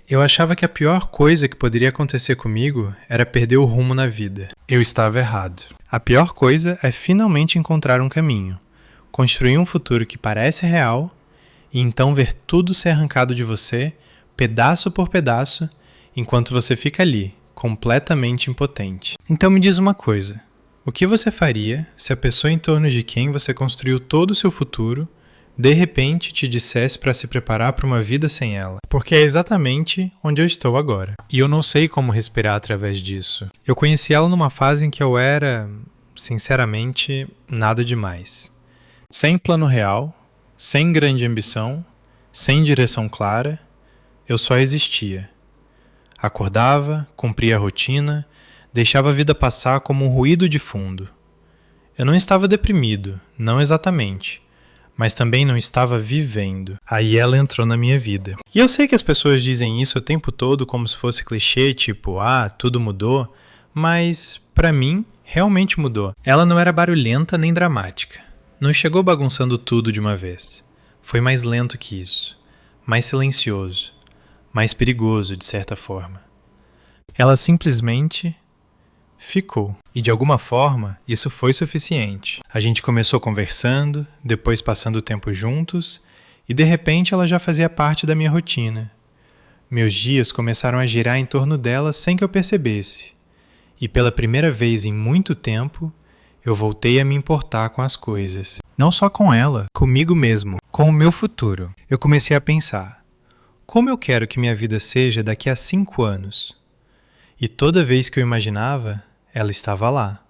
Eu achava que a pior coisa que poderia acontecer comigo era perder o rumo na vida. Eu estava errado. A pior coisa é finalmente encontrar um caminho, construir um futuro que parece real e então ver tudo ser arrancado de você, pedaço por pedaço, enquanto você fica ali, completamente impotente. Então me diz uma coisa, o que você faria se a pessoa em torno de quem você construiu todo o seu futuro de repente te dissesse para se preparar para uma vida sem ela? Porque é exatamente onde eu estou agora. E eu não sei como respirar através disso. Eu conheci ela numa fase em que eu era, sinceramente, nada demais. Sem plano real, sem grande ambição, sem direção clara, eu só existia. Acordava, cumpria a rotina, deixava a vida passar como um ruído de fundo. Eu não estava deprimido, não exatamente, mas também não estava vivendo. Aí ela entrou na minha vida. E eu sei que as pessoas dizem isso o tempo todo como se fosse clichê, tipo, tudo mudou, mas, pra mim, realmente mudou. Ela não era barulhenta nem dramática. Não chegou bagunçando tudo de uma vez. Foi mais lento que isso, mais silencioso, mais perigoso, de certa forma. Ela simplesmente ficou. E de alguma forma, isso foi suficiente. A gente começou conversando, depois passando o tempo juntos, e de repente ela já fazia parte da minha rotina. Meus dias começaram a girar em torno dela sem que eu percebesse. E pela primeira vez em muito tempo, eu voltei a me importar com as coisas. Não só com ela, comigo mesmo, com o meu futuro. Eu comecei a pensar, como eu quero que minha vida seja daqui a 5 anos? E toda vez que eu imaginava, ela estava lá.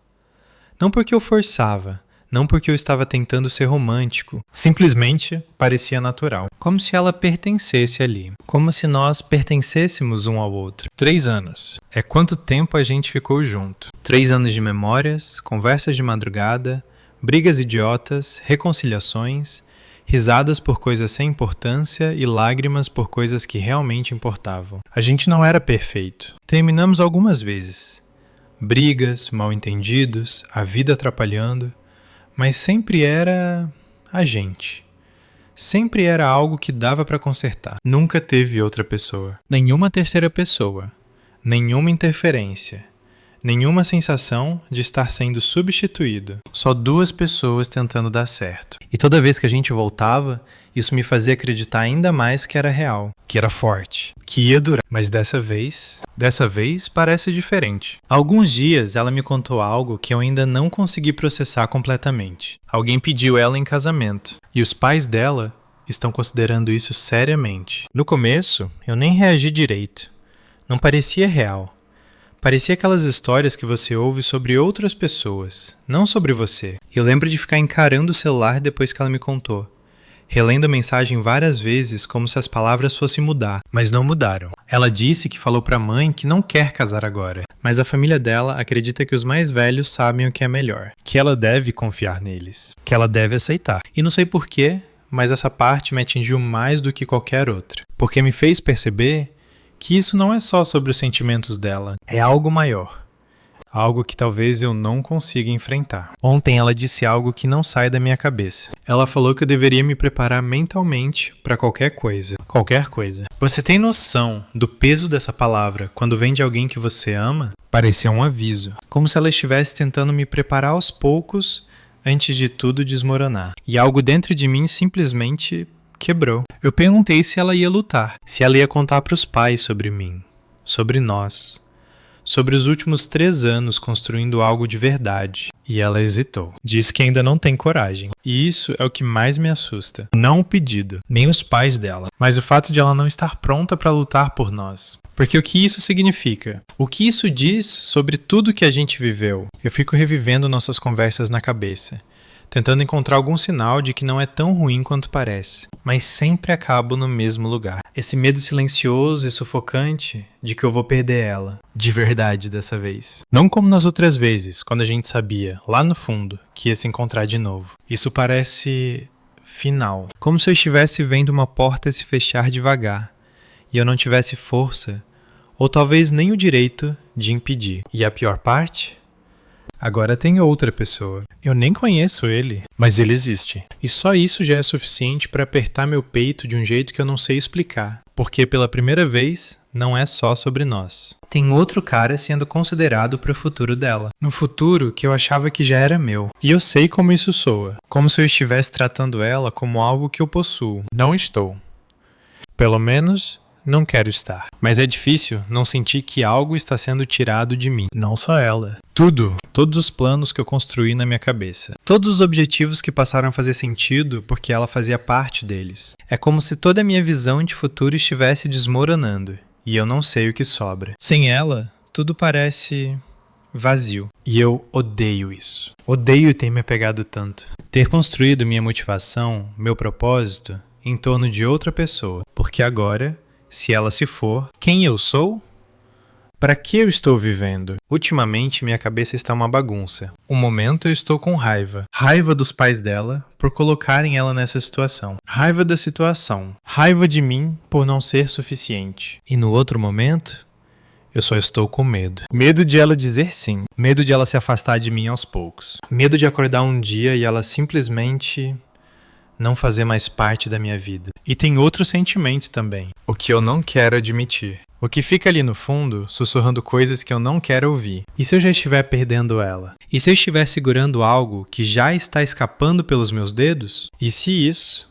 Não porque eu forçava, não porque eu estava tentando ser romântico. Simplesmente parecia natural. Como se ela pertencesse ali. Como se nós pertencêssemos um ao outro. 3 anos. É quanto tempo a gente ficou junto. 3 anos de memórias, conversas de madrugada, brigas idiotas, reconciliações, risadas por coisas sem importância e lágrimas por coisas que realmente importavam. A gente não era perfeito. Terminamos algumas vezes. Brigas, mal-entendidos, a vida atrapalhando, mas sempre era a gente. Sempre era algo que dava para consertar. Nunca teve outra pessoa. Nenhuma terceira pessoa. Nenhuma interferência. Nenhuma sensação de estar sendo substituído. Só 2 pessoas tentando dar certo. E toda vez que a gente voltava, isso me fazia acreditar ainda mais que era real, que era forte, que ia durar. Mas dessa vez parece diferente. Há alguns dias ela me contou algo que eu ainda não consegui processar completamente. Alguém pediu ela em casamento, e os pais dela estão considerando isso seriamente. No começo, eu nem reagi direito. Não parecia real. Parecia aquelas histórias que você ouve sobre outras pessoas, não sobre você. Eu lembro de ficar encarando o celular depois que ela me contou, relendo a mensagem várias vezes como se as palavras fossem mudar, mas não mudaram. Ela disse que falou pra mãe que não quer casar agora, mas a família dela acredita que os mais velhos sabem o que é melhor, que ela deve confiar neles, que ela deve aceitar. E não sei porquê, mas essa parte me atingiu mais do que qualquer outra, porque me fez perceber que isso não é só sobre os sentimentos dela, é algo maior. Algo que talvez eu não consiga enfrentar. Ontem ela disse algo que não sai da minha cabeça. Ela falou que eu deveria me preparar mentalmente para qualquer coisa. Qualquer coisa. Você tem noção do peso dessa palavra quando vem de alguém que você ama? Parecia um aviso. Como se ela estivesse tentando me preparar aos poucos antes de tudo desmoronar. E algo dentro de mim simplesmente quebrou. Eu perguntei se ela ia lutar, se ela ia contar para os pais sobre mim, sobre nós, sobre os últimos 3 anos construindo algo de verdade. E ela hesitou. Disse que ainda não tem coragem. E isso é o que mais me assusta. Não o pedido, nem os pais dela, mas o fato de ela não estar pronta para lutar por nós. Porque o que isso significa? O que isso diz sobre tudo que a gente viveu? Eu fico revivendo nossas conversas na cabeça, tentando encontrar algum sinal de que não é tão ruim quanto parece. Mas sempre acabo no mesmo lugar. Esse medo silencioso e sufocante de que eu vou perder ela. De verdade dessa vez. Não como nas outras vezes, quando a gente sabia, lá no fundo, que ia se encontrar de novo. Isso parece final. Como se eu estivesse vendo uma porta se fechar devagar. E eu não tivesse força, ou talvez nem o direito, de impedir. E a pior parte? Agora tem outra pessoa. Eu nem conheço ele, mas ele existe. E só isso já é suficiente para apertar meu peito de um jeito que eu não sei explicar. Porque pela primeira vez, não é só sobre nós. Tem outro cara sendo considerado para o futuro dela. No futuro que eu achava que já era meu. E eu sei como isso soa. Como se eu estivesse tratando ela como algo que eu possuo. Não estou. Pelo menos, não quero estar. Mas é difícil não sentir que algo está sendo tirado de mim. Não só ela. Tudo. Todos os planos que eu construí na minha cabeça. Todos os objetivos que passaram a fazer sentido porque ela fazia parte deles. É como se toda a minha visão de futuro estivesse desmoronando. E eu não sei o que sobra. Sem ela, tudo parece vazio. E eu odeio isso. Odeio ter me apegado tanto. Ter construído minha motivação, meu propósito, em torno de outra pessoa. Porque agora, se ela se for, quem eu sou? Para que eu estou vivendo? Ultimamente minha cabeça está uma bagunça. Um momento eu estou com raiva. Raiva dos pais dela por colocarem ela nessa situação. Raiva da situação. Raiva de mim por não ser suficiente. E no outro momento, eu só estou com medo. Medo de ela dizer sim. Medo de ela se afastar de mim aos poucos. Medo de acordar um dia e ela simplesmente não fazer mais parte da minha vida. E tem outro sentimento também. O que eu não quero admitir. O que fica ali no fundo, sussurrando coisas que eu não quero ouvir. E se eu já estiver perdendo ela? E se eu estiver segurando algo que já está escapando pelos meus dedos? E se isso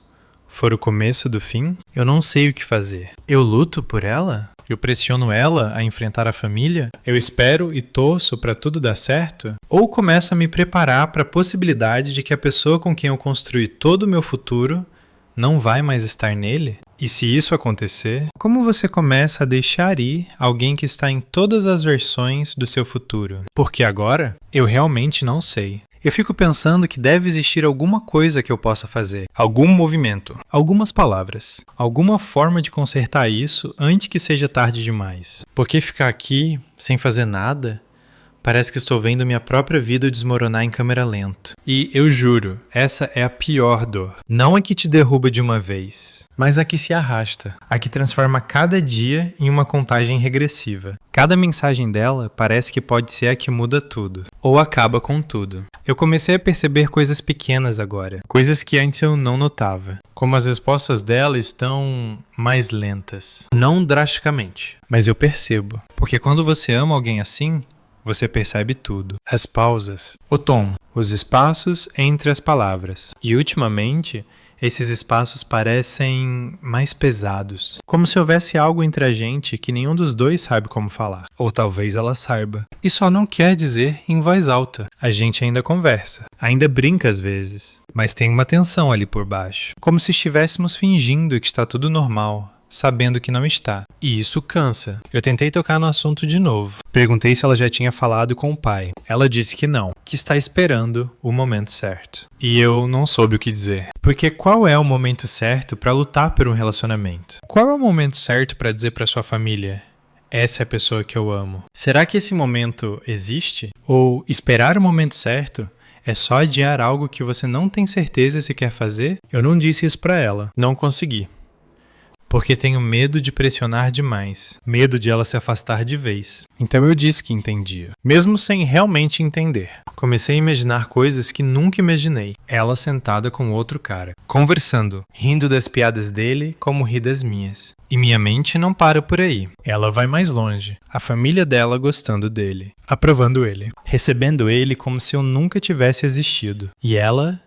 for o começo do fim? Eu não sei o que fazer. Eu luto por ela? Eu pressiono ela a enfrentar a família? Eu espero e torço para tudo dar certo? Ou começo a me preparar para a possibilidade de que a pessoa com quem eu construí todo o meu futuro não vai mais estar nele? E se isso acontecer, como você começa a deixar ir alguém que está em todas as versões do seu futuro? Porque agora, eu realmente não sei. Eu fico pensando que deve existir alguma coisa que eu possa fazer, algum movimento, algumas palavras, alguma forma de consertar isso antes que seja tarde demais. Porque ficar aqui, sem fazer nada, parece que estou vendo minha própria vida desmoronar em câmera lenta. E eu juro, essa é a pior dor. Não a que te derruba de uma vez, mas a que se arrasta. A que transforma cada dia em uma contagem regressiva. Cada mensagem dela parece que pode ser a que muda tudo. Ou acaba com tudo. Eu comecei a perceber coisas pequenas agora. Coisas que antes eu não notava. Como as respostas dela estão mais lentas. Não drasticamente, mas eu percebo. Porque quando você ama alguém assim, você percebe tudo. As pausas, o tom, os espaços entre as palavras. E ultimamente, esses espaços parecem mais pesados. Como se houvesse algo entre a gente que nenhum dos dois sabe como falar. Ou talvez ela saiba. E só não quer dizer em voz alta. A gente ainda conversa. Ainda brinca às vezes. Mas tem uma tensão ali por baixo. Como se estivéssemos fingindo que está tudo normal, sabendo que não está. E isso cansa. Eu tentei tocar no assunto de novo. Perguntei se ela já tinha falado com o pai. Ela disse que não, que está esperando o momento certo. E eu não soube o que dizer. Porque qual é o momento certo para lutar por um relacionamento? Qual é o momento certo para dizer para sua família: essa é a pessoa que eu amo? Será que esse momento existe? Ou esperar o momento certo é só adiar algo que você não tem certeza se quer fazer? Eu não disse isso para ela. Não consegui. Porque tenho medo de pressionar demais. Medo de ela se afastar de vez. Então eu disse que entendia. Mesmo sem realmente entender. Comecei a imaginar coisas que nunca imaginei. Ela sentada com outro cara. Conversando. Rindo das piadas dele como ri das minhas. E minha mente não para por aí. Ela vai mais longe. A família dela gostando dele. Aprovando ele. Recebendo ele como se eu nunca tivesse existido. E ela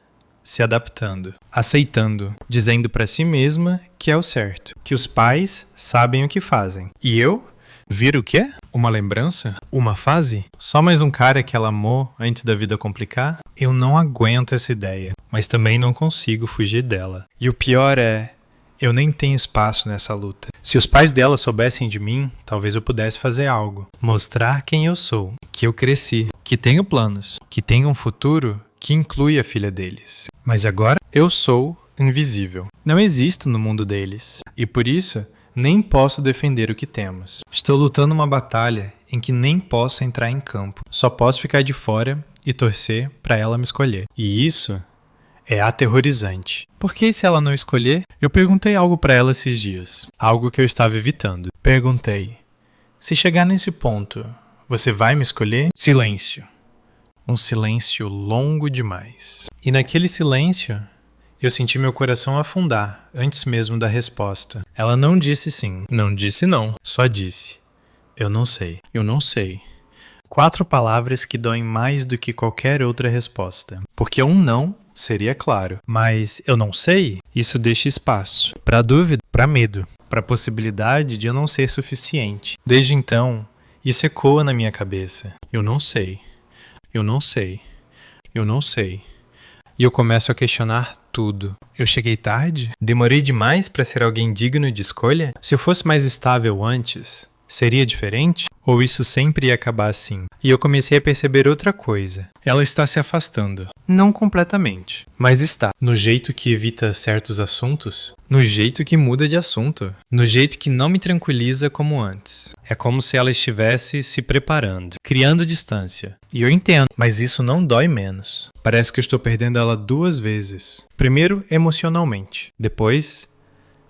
se adaptando, aceitando, dizendo para si mesma que é o certo, que os pais sabem o que fazem. E eu? Vira o quê? Uma lembrança? Uma fase? Só mais um cara que ela amou antes da vida complicar? Eu não aguento essa ideia, mas também não consigo fugir dela. E o pior é, eu nem tenho espaço nessa luta. Se os pais dela soubessem de mim, talvez eu pudesse fazer algo. Mostrar quem eu sou, que eu cresci, que tenho planos, que tenho um futuro que inclui a filha deles. Mas agora eu sou invisível. Não existo no mundo deles. E por isso, nem posso defender o que temos. Estou lutando uma batalha em que nem posso entrar em campo. Só posso ficar de fora e torcer para ela me escolher. E isso é aterrorizante. Por que se ela não escolher? Eu perguntei algo para ela esses dias. Algo que eu estava evitando. Perguntei: se chegar nesse ponto, você vai me escolher? Silêncio. Um silêncio longo demais. E naquele silêncio, eu senti meu coração afundar antes mesmo da resposta. Ela não disse sim, não disse não, só disse: eu não sei, eu não sei. 4 palavras que doem mais do que qualquer outra resposta. Porque um não seria claro, mas eu não sei, isso deixa espaço para dúvida, para medo, para a possibilidade de eu não ser suficiente. Desde então, isso ecoa na minha cabeça. Eu não sei, eu não sei, eu não sei. E eu começo a questionar tudo. Eu cheguei tarde? Demorei demais para ser alguém digno de escolha? Se eu fosse mais estável antes, seria diferente? Ou isso sempre ia acabar assim? E eu comecei a perceber outra coisa. Ela está se afastando. Não completamente, mas está. No jeito que evita certos assuntos, no jeito que muda de assunto, no jeito que não me tranquiliza como antes. É como se ela estivesse se preparando, criando distância. E eu entendo, mas isso não dói menos. Parece que eu estou perdendo ela 2 vezes. Primeiro, emocionalmente. Depois,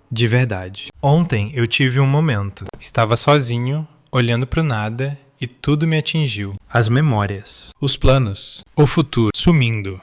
de verdade. Ontem eu tive um momento. Estava sozinho, olhando para o nada, e tudo me atingiu. As memórias, os planos, o futuro sumindo.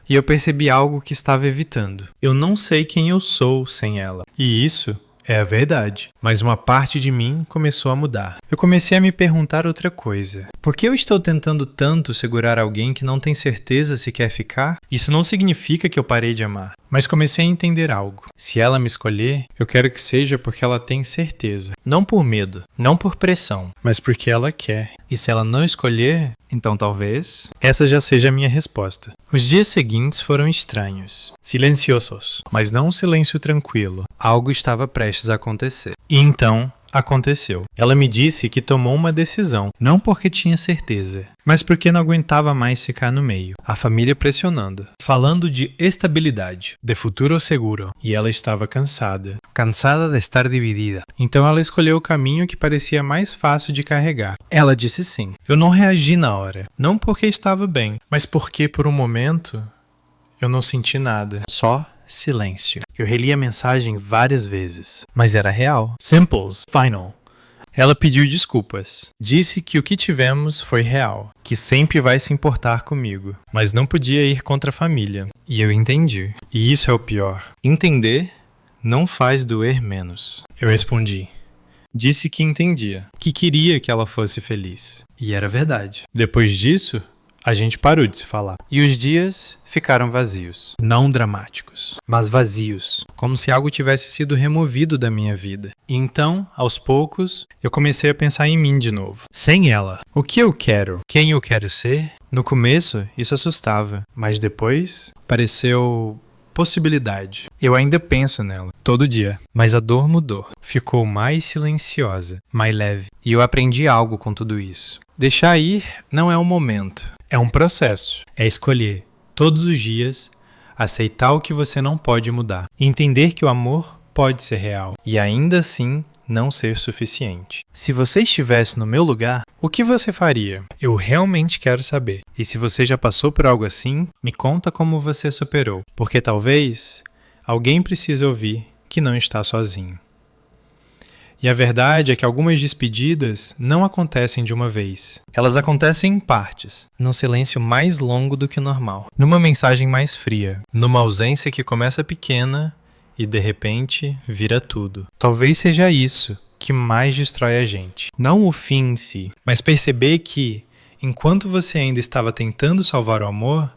E eu percebi algo que estava evitando. Eu não sei quem eu sou sem ela. E isso é a verdade. Mas uma parte de mim começou a mudar. Eu comecei a me perguntar outra coisa. Por que eu estou tentando tanto segurar alguém que não tem certeza se quer ficar? Isso não significa que eu parei de amar. Mas comecei a entender algo. Se ela me escolher, eu quero que seja porque ela tem certeza. Não por medo, não por pressão, mas porque ela quer. E se ela não escolher, então talvez essa já seja a minha resposta. Os dias seguintes foram estranhos, silenciosos, mas não um silêncio tranquilo. Algo estava prestes a acontecer. E então aconteceu. Ela me disse que tomou uma decisão, não porque tinha certeza, mas porque não aguentava mais ficar no meio. A família pressionando, falando de estabilidade, de futuro seguro, e ela estava cansada. Cansada de estar dividida. Então ela escolheu o caminho que parecia mais fácil de carregar. Ela disse sim. Eu não reagi na hora, não porque estava bem, mas porque por um momento eu não senti nada. Só silêncio. Eu reli a mensagem várias vezes, mas era real. Simples, final. Ela pediu desculpas. Disse que o que tivemos foi real, que sempre vai se importar comigo, mas não podia ir contra a família. E eu entendi. E isso é o pior. Entender não faz doer menos. Eu respondi. Disse que entendia, que queria que ela fosse feliz. E era verdade. Depois disso, a gente parou de se falar. E os dias ficaram vazios. Não dramáticos, mas vazios. Como se algo tivesse sido removido da minha vida. E então, aos poucos, eu comecei a pensar em mim de novo. Sem ela. O que eu quero? Quem eu quero ser? No começo, isso assustava. Mas depois, pareceu possibilidade. Eu ainda penso nela, todo dia. Mas a dor mudou. Ficou mais silenciosa, mais leve. E eu aprendi algo com tudo isso. Deixar ir não é um momento. É um processo. É escolher, todos os dias, aceitar o que você não pode mudar. Entender que o amor pode ser real. E ainda assim, não ser suficiente. Se você estivesse no meu lugar, o que você faria? Eu realmente quero saber. E se você já passou por algo assim, me conta como você superou. Porque talvez alguém precise ouvir que não está sozinho. E a verdade é que algumas despedidas não acontecem de uma vez. Elas acontecem em partes, num silêncio mais longo do que o normal, numa mensagem mais fria, numa ausência que começa pequena e de repente vira tudo. Talvez seja isso que mais destrói a gente. Não o fim em si, mas perceber que, enquanto você ainda estava tentando salvar o amor,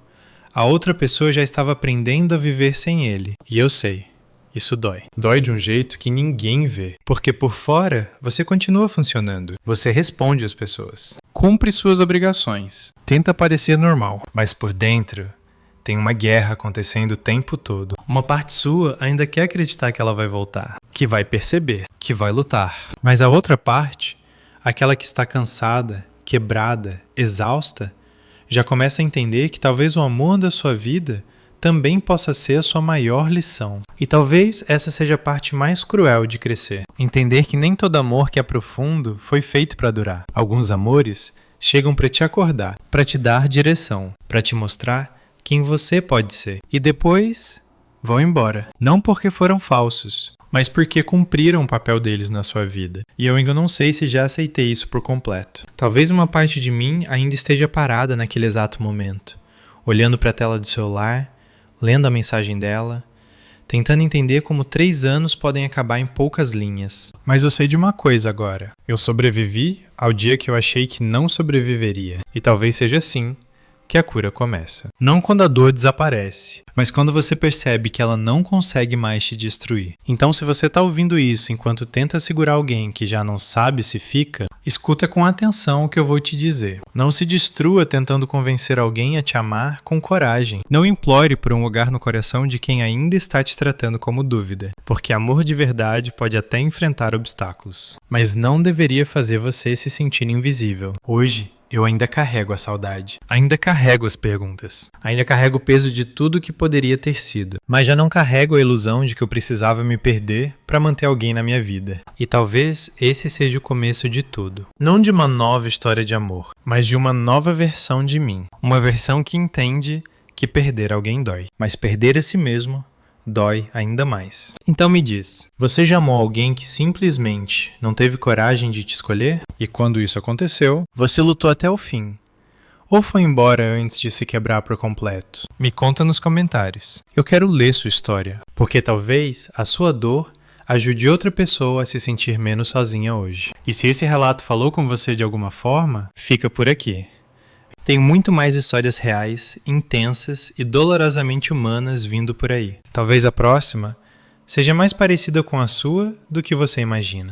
a outra pessoa já estava aprendendo a viver sem ele. E eu sei. Isso dói. Dói de um jeito que ninguém vê. Porque por fora, você continua funcionando. Você responde às pessoas. Cumpre suas obrigações. Tenta parecer normal. Mas por dentro, tem uma guerra acontecendo o tempo todo. Uma parte sua ainda quer acreditar que ela vai voltar. Que vai perceber. Que vai lutar. Mas a outra parte, aquela que está cansada, quebrada, exausta, já começa a entender que talvez o amor da sua vida também possa ser a sua maior lição. E talvez essa seja a parte mais cruel de crescer. Entender que nem todo amor que é profundo foi feito para durar. Alguns amores chegam para te acordar, para te dar direção, para te mostrar quem você pode ser. E depois vão embora. Não porque foram falsos, mas porque cumpriram o papel deles na sua vida. E eu ainda não sei se já aceitei isso por completo. Talvez uma parte de mim ainda esteja parada naquele exato momento, olhando para a tela do celular, lendo a mensagem dela, tentando entender como 3 anos podem acabar em poucas linhas. Mas eu sei de uma coisa agora. Eu sobrevivi ao dia que eu achei que não sobreviveria. E talvez seja assim que a cura começa. Não quando a dor desaparece, mas quando você percebe que ela não consegue mais te destruir. Então, se você está ouvindo isso enquanto tenta segurar alguém que já não sabe se fica, escuta com atenção o que eu vou te dizer. Não se destrua tentando convencer alguém a te amar com coragem. Não implore por um lugar no coração de quem ainda está te tratando como dúvida, porque amor de verdade pode até enfrentar obstáculos, mas não deveria fazer você se sentir invisível. Hoje, eu ainda carrego a saudade. Ainda carrego as perguntas. Ainda carrego o peso de tudo que poderia ter sido. Mas já não carrego a ilusão de que eu precisava me perder para manter alguém na minha vida. E talvez esse seja o começo de tudo. Não de uma nova história de amor, mas de uma nova versão de mim. Uma versão que entende que perder alguém dói. Mas perder a si mesmo dói ainda mais. Então me diz, você já amou alguém que simplesmente não teve coragem de te escolher? E quando isso aconteceu, você lutou até o fim? Ou foi embora antes de se quebrar por completo? Me conta nos comentários. Eu quero ler sua história, porque talvez a sua dor ajude outra pessoa a se sentir menos sozinha hoje. E se esse relato falou com você de alguma forma, fica por aqui. Tem muito mais histórias reais, intensas e dolorosamente humanas vindo por aí. Talvez a próxima seja mais parecida com a sua do que você imagina.